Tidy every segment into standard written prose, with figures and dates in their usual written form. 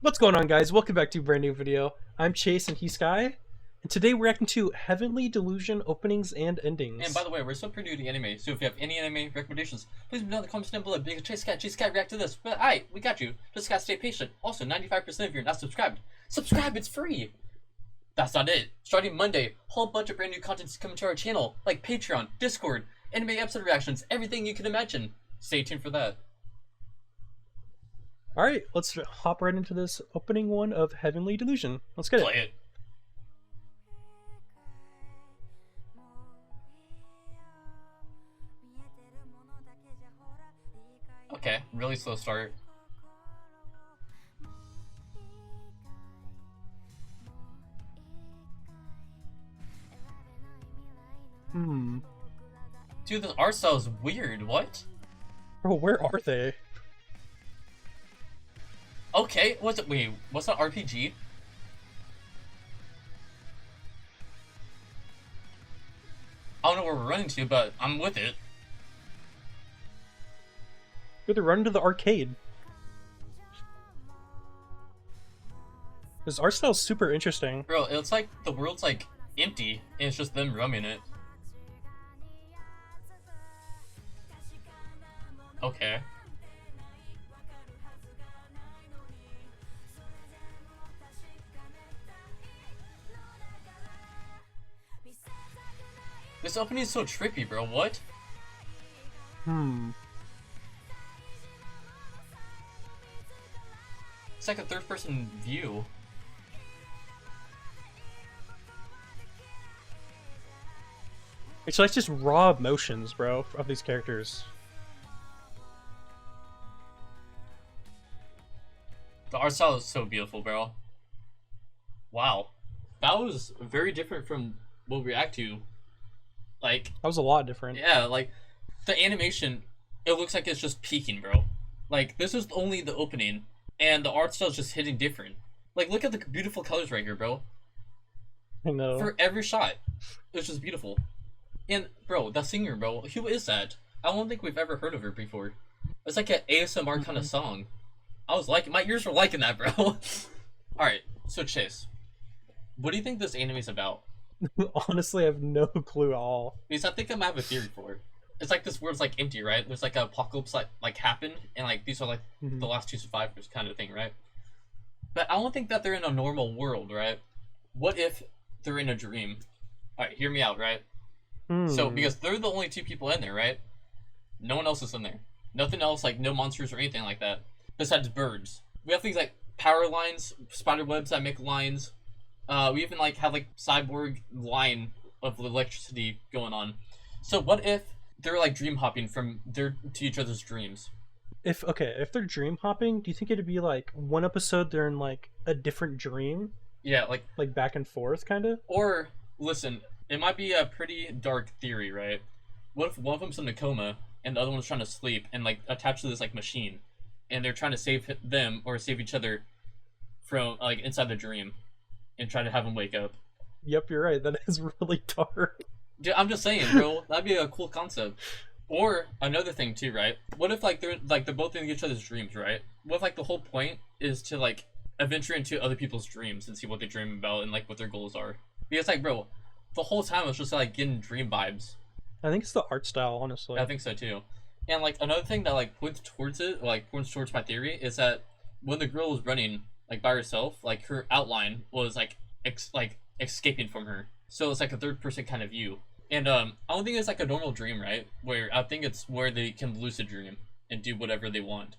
What's going on, guys? Welcome back to a brand new video. I'm Chase and he's Sky, and today we're reacting to Heavenly Delusion openings and endings. And by the way, we're so pretty to anime, so if you have any anime recommendations, please leave them in the comments down below. Because Chase&Sky react to this. But alright, we got you. Just gotta stay patient. Also, 95% of you are not subscribed. Subscribe, it's free! That's not it. Starting Monday, whole bunch of brand new content is coming to our channel, like Patreon, Discord, anime episode reactions, everything you can imagine. Stay tuned for that. Alright, let's hop right into this opening one of Heavenly Delusion. Let's get Play it. Okay, really slow start. Dude, this art style is weird. What? Bro, where are they? Okay, what's that RPG? I don't know where we're running to, but I'm with it. They're running to the arcade. This art style is super interesting. Bro, it's like the world's like empty, and it's just them roaming it. Okay. This opening is so trippy, bro. What? It's like a third-person view. It's like just raw emotions, bro, of these characters. The art style is so beautiful, bro. Wow. That was very different from what we react to. Like, That was a lot different. yeah, like, the animation, it looks like it's just peaking, bro. Like, this is only the opening, and the art style is just hitting different. Like, look at the beautiful colors right here, bro. I know. For every shot, it's just beautiful. And, bro, that singer, bro, who is that? I don't think we've ever heard of her before. It's like an ASMR kind of song. I was liking, my ears were liking that, bro. Alright, so Chase, what do you think this anime's about? Honestly, I have no clue at all. Because I think I might have a theory for it. It's like this world's like empty, right? There's like an apocalypse like happened, and like these are like the last two survivors kind of thing, right? But I don't think that they're in a normal world, right? What if they're in a dream? Alright, hear me out, right? So, because they're the only two people in there, right? No one else is in there. Nothing else, like no monsters or anything like that. Besides birds. We have things like power lines, spider webs that make lines. We even like have like cyborg line of electricity going on. So what if they're like dream hopping from their to each other's dreams? If they're dream hopping, do you think it'd be like one episode they're in like a different dream? Yeah, Like back and forth, kind of? or listen, it might be a pretty dark theory, right? What if one of them's in a coma and the other one's trying to sleep and like attached to this like machine, and they're trying to save them or save each other from like inside the dream, and try to have them wake up. Yep, you're right. That is really dark. Dude, I'm just saying, bro, that'd be a cool concept. Or another thing too, right? What if like they're both in each other's dreams, right? What if like the whole point is to like adventure into other people's dreams and see what they dream about and like what their goals are? Because like, bro, the whole time I was just like getting dream vibes. I think it's the art style, honestly. I think so too. And like another thing that like points towards it, like points towards my theory, is that when the girl was running like by herself, like her outline was like escaping from her. So it's like a third person kind of view. And I don't think it's like a normal dream, right? Where I think it's where they can lucid dream and do whatever they want.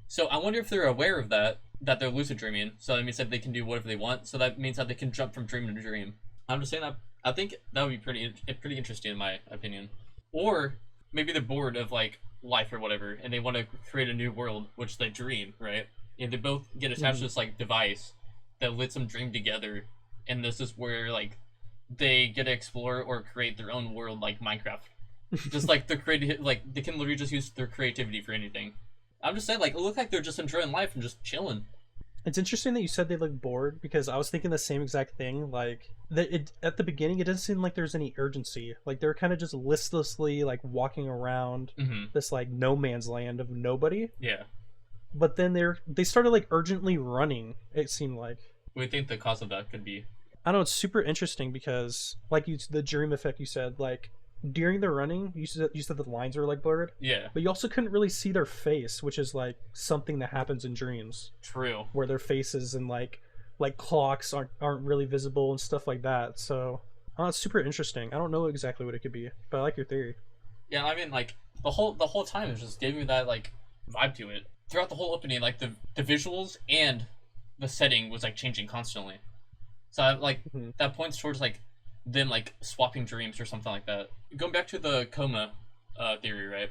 So I wonder if they're aware of that they're lucid dreaming. So that means that they can do whatever they want. So that means that they can jump from dream to dream. I'm just saying that I think that would be pretty interesting in my opinion. Or maybe they're bored of like life or whatever, and they want to create a new world, which they dream, right? And they both get attached to this like device that lets them dream together, and this is where like they get to explore or create their own world, like Minecraft. Just like the creative, like they can literally just use their creativity for anything. I'm just saying, like, it looked like they're just enjoying life and just chilling. It's interesting that you said they look bored, because I was thinking the same exact thing. Like, that it at the beginning, it doesn't seem like there's any urgency. Like, they're kind of just listlessly like walking around this like no man's land of nobody. Yeah. but then they started like urgently running. It seemed like. What do you think the cause of that could be? I know it's super interesting because like the dream effect you said, like during the running you said the lines were like blurred, Yeah, but you also couldn't really see their face, which is like something that happens in dreams true. where their faces and like clocks aren't really visible and stuff like that. So it's super interesting. I don't know exactly what it could be, but I like your theory. Yeah, I mean, like the whole time it was just giving me that like vibe to it throughout the whole opening. Like the visuals and the setting was like changing constantly. So like Mhm. that points towards like them like swapping dreams or something like that. Going back to the coma theory, right?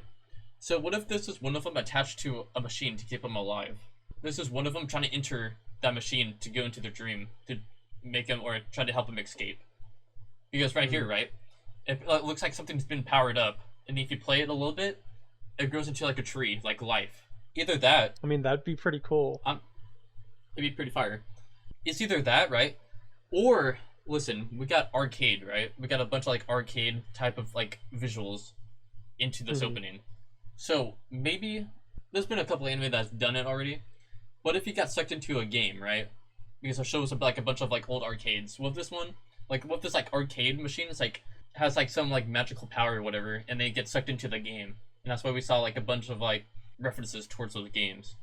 So what if this is one of them attached to a machine to keep them alive? This is one of them trying to enter that machine to go into their dream to make them or try to help them escape. Because right here, right, it looks like something's been powered up, and if you play it a little bit, it grows into like a tree, like life. Either that, I mean, that'd be pretty cool. it'd be pretty fire. It's either that, right, or listen, we got arcade, right? We got a bunch of like arcade type of like visuals into this opening. So maybe there's been a couple anime that's done it already. What if you got sucked into a game, right? Because it shows like a bunch of like old arcades. What if this one, like what if this like arcade machine is like has like some like magical power or whatever, and they get sucked into the game, and that's why we saw like a bunch of like references towards those games.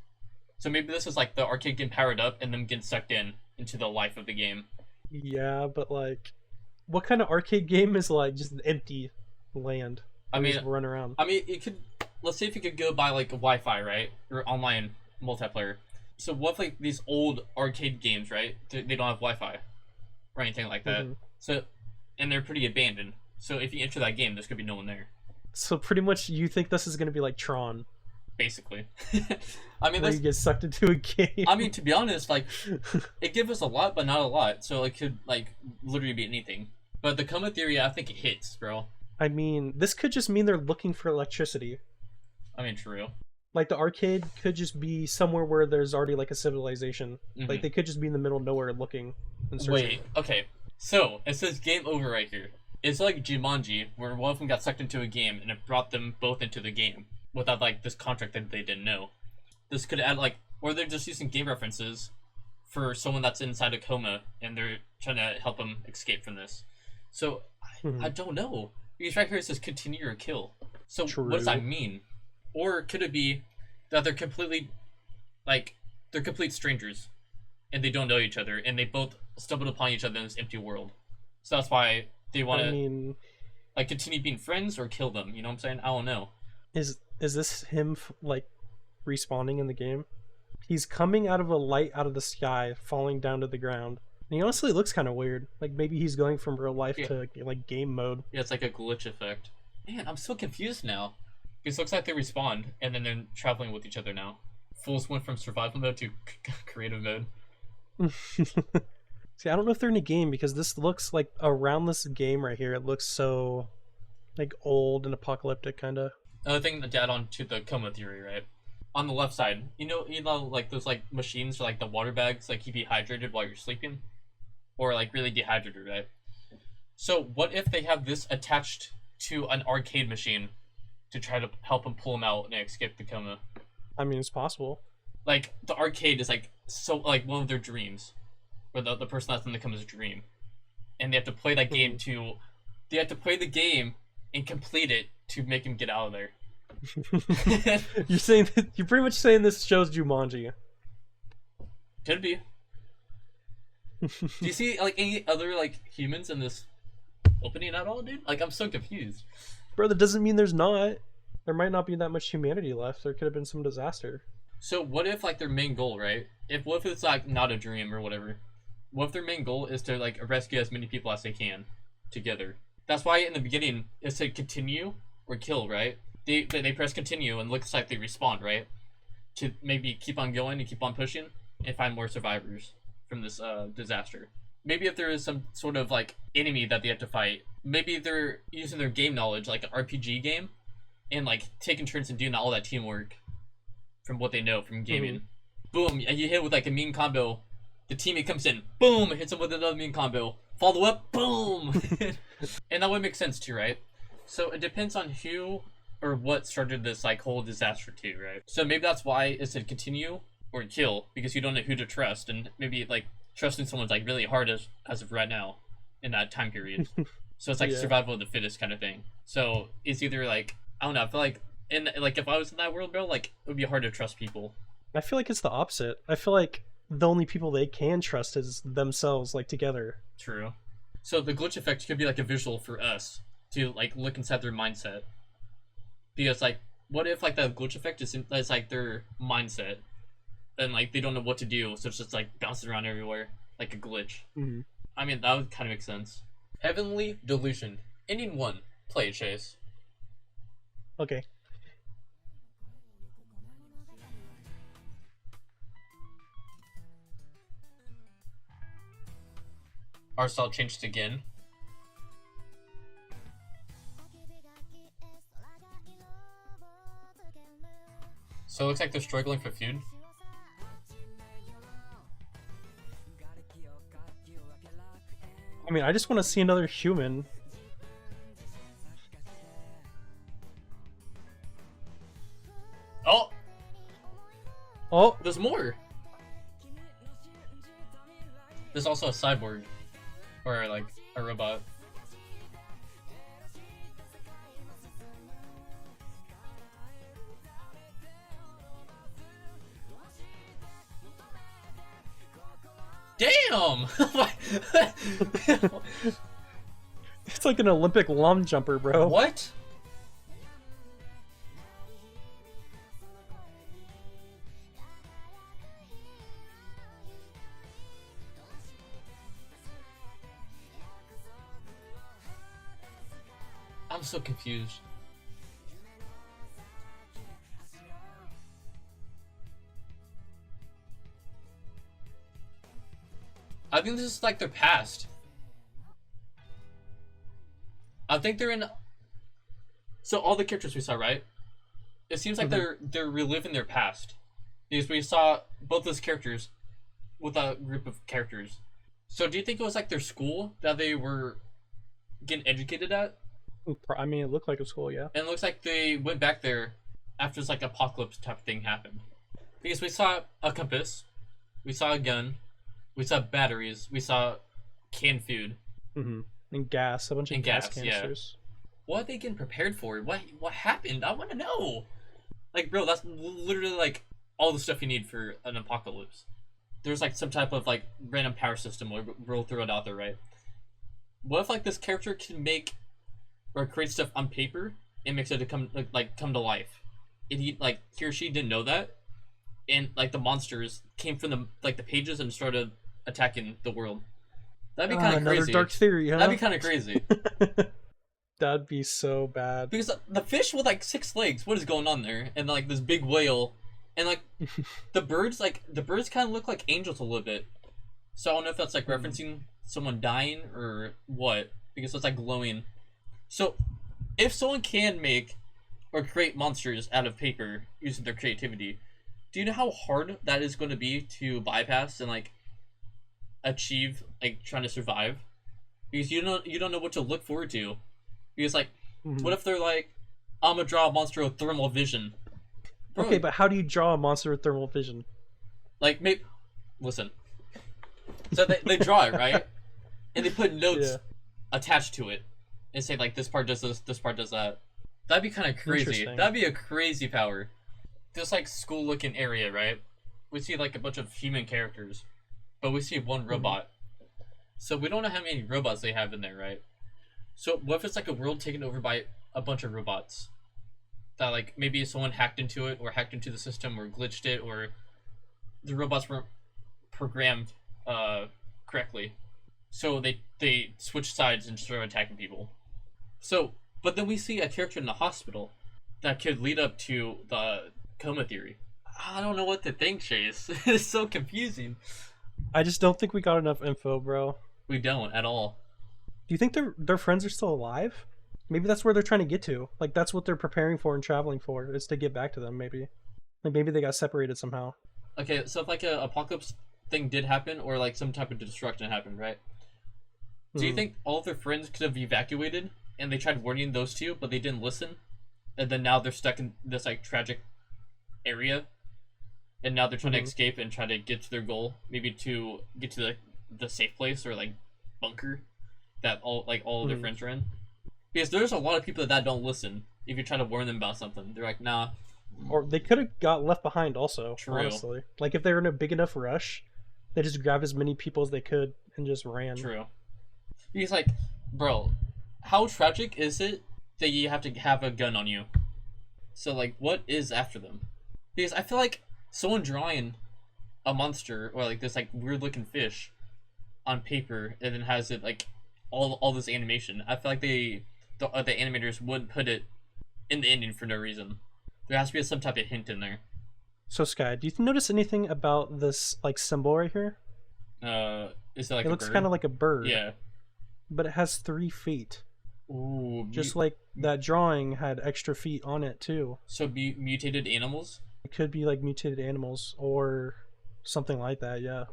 So maybe this is like the arcade getting powered up and them getting sucked into the life of the game. Yeah, but like, what kind of arcade game is like just an empty land? I where you mean, just run around. I mean, it could. Let's say if you could go by like Wi-Fi, right, or online multiplayer. So what if like these old arcade games, right? They don't have Wi-Fi or anything like that. So, and they're pretty abandoned. So if you enter that game, there's gonna be no one there. So pretty much, you think this is gonna be like Tron, Basically, I mean, where you get sucked into a game? I mean, to be honest, like it gives us a lot, but not a lot. So it could like literally be anything. But the coma theory, I think it hits, bro. I mean, this could just mean they're looking for electricity. I mean, true. Like the arcade could just be somewhere where there's already like a civilization. Like they could just be in the middle of nowhere looking and searching. Wait, okay. So it says game over right here. It's like Jumanji, where one of them got sucked into a game and it brought them both into the game without like this contract that they didn't know. This could add like, or they're just using game references for someone that's inside a coma and they're trying to help them escape from this. So I don't know. Because right here it says continue or kill. So True. what does that mean? Or could it be that they're completely, like, they're complete strangers and they don't know each other and they both stumbled upon each other in this empty world. So that's why they want to, I mean, like, continue being friends or kill them. You know what I'm saying? I don't know. is this him like respawning in the game? He's coming out of a light out of the sky, falling down to the ground. And he honestly looks kind of weird. Like maybe he's going from real life to like game mode. Yeah, it's like a glitch effect. Man, I'm so confused now. Because it looks like they respawned and then they're traveling with each other now. Fools went from survival mode to creative mode. See, I don't know if they're in a game because this looks like around this game right here. It looks so like old and apocalyptic kind of. Another thing to add on to the coma theory, right? On the left side, you know, like those like machines or like the water bags, like keep you hydrated while you're sleeping, or like really dehydrated, right? So what if they have this attached to an arcade machine to try to help them pull them out and escape the coma? I mean, it's possible. Like the arcade is like so like one of their dreams, or the person that's in the coma's dream, and they have to play that game to, they have to play the game and complete it to make him get out of there. You're saying that, you're pretty much saying this shows Jumanji. Could be. Do you see like any other like humans in this opening at all, dude? Like I'm so confused. Bro, that doesn't mean there's not. There might not be that much humanity left. There could have been some disaster. So what if like their main goal, right? What if it's like not a dream or whatever? What if their main goal is to like rescue as many people as they can together? That's why in the beginning it said continue or kill, right? They press continue and looks like they respawn, right? To maybe keep on going and keep on pushing and find more survivors from this disaster. Maybe if there is some sort of like enemy that they have to fight, maybe they're using their game knowledge like an RPG game and like taking turns and doing all that teamwork from what they know from gaming. Boom, you hit with like a mean combo, the teammate comes in, boom, hits him with another mean combo, follow up, boom. And that would make sense too, right? So it depends on who or what started this like whole disaster too, right? So maybe that's why it said continue or kill, because you don't know who to trust, and maybe like trusting someone's like really hard as of right now in that time period. So it's like Yeah. survival of the fittest kind of thing. So it's either like I don't know. I feel like if I was in that world, bro, like it would be hard to trust people. I feel like it's the opposite. I feel like the only people they can trust is themselves, like together. True. So the glitch effect could be like a visual for us to like look inside their mindset. Because like, what if like the glitch effect is like their mindset, and like they don't know what to do, so it's just like bouncing around everywhere like a glitch. Mm-hmm. I mean, that would kind of make sense. Heavenly Delusion. Ending 1. Play it, Chase. Okay. Our style changed again. So it looks like they're struggling for food. I mean, I just want to see another human. Oh! Oh, There's more! There's also a cyborg. Or like a robot. Damn! it's like an Olympic long jumper, bro. What? I'm so confused. I think this is like their past. I think they're in. So all the characters we saw, right? It seems like they're reliving their past, because we saw both those characters with a group of characters. So do you think it was like their school that they were getting educated at? I mean, it looked like a school, yeah. And it looks like they went back there after this like apocalypse type thing happened. Because we saw a compass, we saw a gun, we saw batteries, we saw canned food. Mm-hmm. And gas, a bunch of gas canisters. Yeah. What are they getting prepared for? What happened? I want to know. Like, bro, that's literally like all the stuff you need for an apocalypse. There's like some type of like random power system where we'll throw it out there, right? What if like this character can make or create stuff on paper and makes it to come to life? And he or she didn't know that, and like the monsters came from the pages and started attacking the world. That'd be kind of crazy. Another dark theory, huh? That'd be kind of crazy. That'd be so bad. Because the fish with like 6 legs, what is going on there? And like this big whale, and like the birds kind of look like angels a little bit. So I don't know if that's like referencing someone dying or what, because it's like glowing. So if someone can make or create monsters out of paper using their creativity, do you know how hard that is going to be to bypass and like achieve, like trying to survive? Because you don't know what to look forward to. Because like, what if they're like, I'm gonna draw a monster with thermal vision? Bro, okay, but how do you draw a monster with thermal vision? like maybe listen. So they draw it, right? And they put notes attached to it and say like, this part does this part does that. That'd be kind of crazy. That'd be a crazy power. This like school looking area, right? We see like a bunch of human characters, but we see one robot. So we don't know how many robots they have in there, right? So what if it's like a world taken over by a bunch of robots? That like maybe someone hacked into it or hacked into the system or glitched it, or the robots weren't programmed correctly. So they switch sides and start attacking people. So, but then we see a character in the hospital that could lead up to the coma theory. I don't know what to think, Chase. It's so confusing. I just don't think we got enough info, bro. We don't at all. Do you think their friends are still alive? Maybe that's where they're trying to get to. Like that's what they're preparing for and traveling for, is to get back to them. Maybe, like maybe they got separated somehow. Okay, so if like a apocalypse thing did happen, or like some type of destruction happened, right? Do you think all of their friends could have evacuated and they tried warning those two, but they didn't listen? and then now they're stuck in this like tragic area, and now they're trying to escape and try to get to their goal, maybe to get to the safe place or like bunker that all of their friends are in. Because there's a lot of people that don't listen if you try to warn them about something. They're like, nah. Or they could have got left behind also. True. Honestly, like if they were in a big enough rush, they just grabbed as many people as they could and just ran. True. He's like, bro, how tragic is it that you have to have a gun on you? So like, what is after them? Because I feel like someone drawing a monster or like this like weird looking fish on paper and then has it like all this animation. I feel like the animators wouldn't put it in the ending for no reason. There has to be some type of hint in there. So Sky, do you notice anything about this like symbol right here? Is it like it a looks bird? kind of like a bird. Yeah. But it has 3 feet. Ooh. Just like that drawing had extra feet on it too. So mutated animals? It could be like mutated animals or something like that, yeah.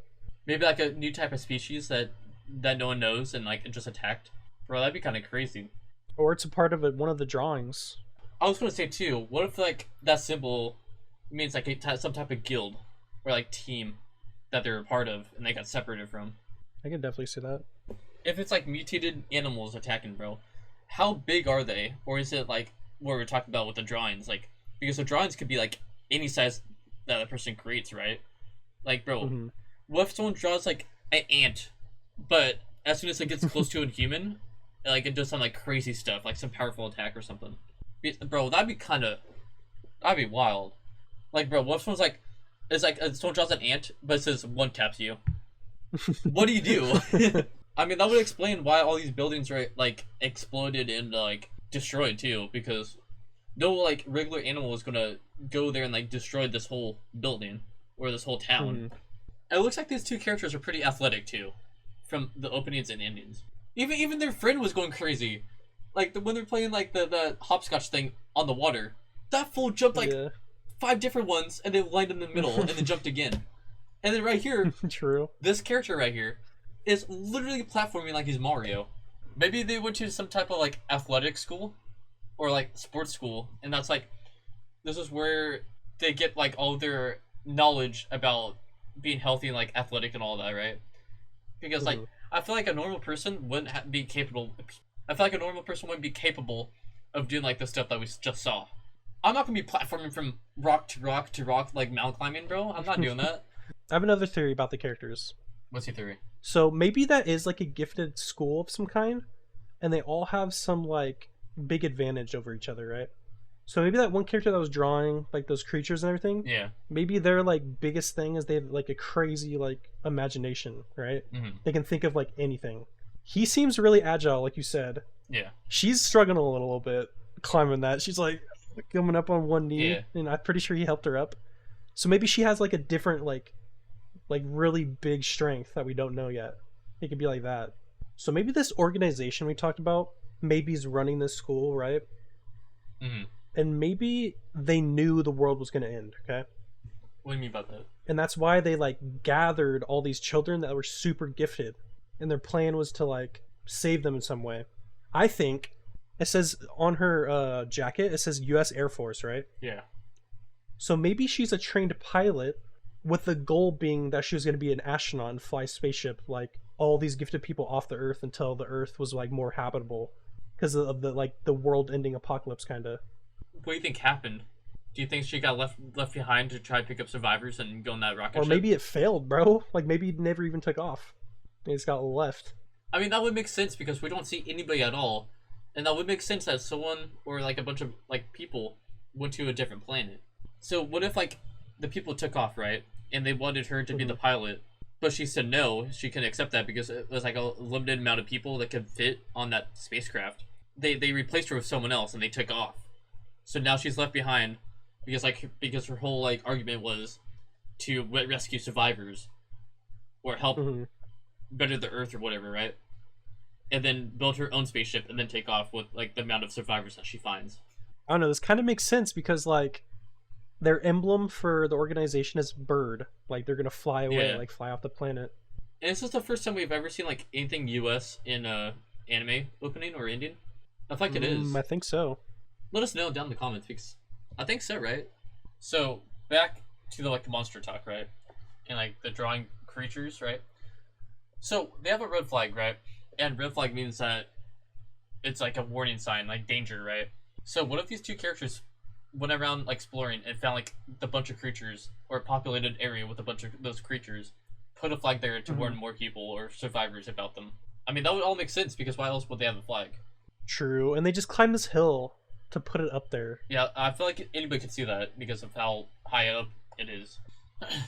Maybe like a new type of species that no one knows and like it just attacked. Bro, that'd be kind of crazy. Or it's a part of one of the drawings. I was gonna say too, what if like that symbol means like some type of guild or like team that they're a part of and they got separated from? I can definitely see that. If it's like mutated animals attacking, bro, how big are they? Or is it like what we're talking about with the drawings? Like, because the drawings could be like any size that a person creates, right? Like, bro, what if someone draws like an ant, but as soon as it gets close to a human, like it does some like crazy stuff, like some powerful attack or something? Bro, that'd be wild. Like, bro, what if someone's like, it's like someone draws an ant, but it says one taps you. What do you do? I mean, that would explain why all these buildings are like exploded and like destroyed too, because no like regular animal is gonna go there and like destroy this whole building or this whole town. And it looks like these two characters are pretty athletic too, from the openings and endings. Even their friend was going crazy, like when they're playing like the hopscotch thing on the water. That fool jumped like 5 different ones and then landed in the middle and then jumped again. And then right here, true. This character right here is literally platforming like he's Mario. Maybe they went to some type of like athletic school or like sports school, and that's like this is where they get like all their knowledge about being healthy and like athletic and all that, right? Because like I feel like a normal person wouldn't be capable. I feel like a normal person wouldn't be capable of doing like the stuff that we just saw. I'm not gonna be platforming from rock to rock to rock like mountain climbing, bro. I'm not doing that. I have another theory about the characters. What's your theory? So maybe that is like a gifted school of some kind, and they all have some like big advantage over each other, right? So maybe that one character that was drawing like those creatures and everything, yeah, maybe their like biggest thing is they have like a crazy like imagination, right? They can think of like anything. He seems really agile, like you said. Yeah. She's struggling a little bit climbing that. She's like coming up on one knee, and I'm pretty sure he helped her up. So maybe she has like a different like really big strength that we don't know yet. It could be like that. So maybe this organization we talked about maybe is running this school, right? And maybe they knew the world was going to end, okay? What do you mean about that? And that's why they like gathered all these children that were super gifted, and their plan was to like save them in some way. I think it says on her jacket, it says US Air Force, right? Yeah. So maybe she's a trained pilot with the goal being that she was going to be an astronaut and fly a spaceship like all these gifted people off the Earth until the Earth was like more habitable because of the like the world ending apocalypse kind of. What do you think happened? Do you think she got left behind to try to pick up survivors and go on that rocket or ship? Maybe it failed, bro. Like maybe it never even took off. It just got left. I mean, that would make sense because we don't see anybody at all, and that would make sense that someone or like a bunch of like people went to a different planet. So what if like the people took off, right? And they wanted her to be the pilot, but she said no, she couldn't accept that because it was like a limited amount of people that could fit on that spacecraft. They replaced her with someone else and they took off. So now she's left behind because her whole like argument was to rescue survivors or help better the Earth or whatever, right? And then build her own spaceship and then take off with like the amount of survivors that she finds. I don't know, this kind of makes sense because like their emblem for the organization is bird. Like they're gonna fly away, like fly off the planet. And this is the first time we've ever seen like anything US in anime opening or ending. I feel like it is. I think so. Let us know down in the comments because I think so, right? So back to the monster talk, right? And like the drawing creatures, right? So they have a red flag, right? And red flag means that it's like a warning sign, like danger, right? So what if these two characters went around like exploring and found like the bunch of creatures or a populated area with a bunch of those creatures, put a flag there to warn more people or survivors about them? I mean, that would all make sense because why else would they have a flag? True, and they just climb this hill to put it up there. Yeah, I feel like anybody could see that because of how high up it is.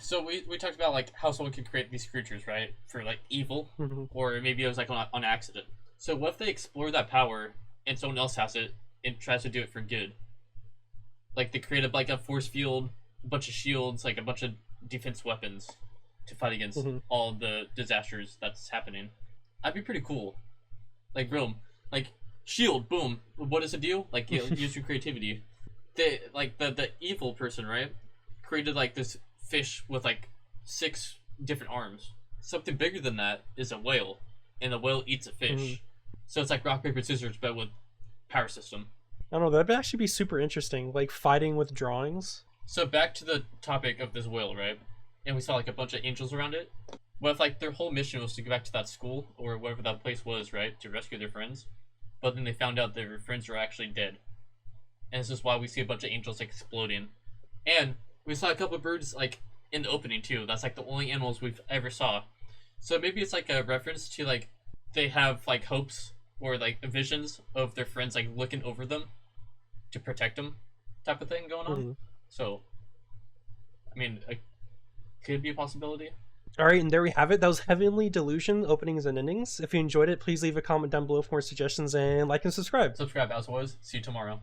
So we talked about like how someone could create these creatures, right? For like evil, or maybe it was like on accident. So what if they explore that power and someone else has it and tries to do it for good? Like they create a force field, a bunch of shields, like a bunch of defense weapons to fight against all the disasters that's happening. That'd be pretty cool. Like boom, like shield, boom. What does it do? Like use your creativity. The evil person, right? Created like this fish with like 6 different arms. Something bigger than that is a whale, and the whale eats a fish. So it's like rock paper scissors, but with power system. I don't know. That'd actually be super interesting, like fighting with drawings. So back to the topic of this whale, right? And we saw like a bunch of angels around it. What if like their whole mission was to go back to that school or whatever that place was, right, to rescue their friends? But then they found out their friends were actually dead, and this is why we see a bunch of angels like exploding. And we saw a couple of birds like in the opening too. That's like the only animals we've ever saw. So maybe it's like a reference to like they have like hopes or like visions of their friends like looking over them to protect them, type of thing going on. So, I mean, it could be a possibility. All right, and there we have it. That was Heavenly Delusion, openings and endings. If you enjoyed it, please leave a comment down below for more suggestions and like and subscribe. Subscribe as always. See you tomorrow.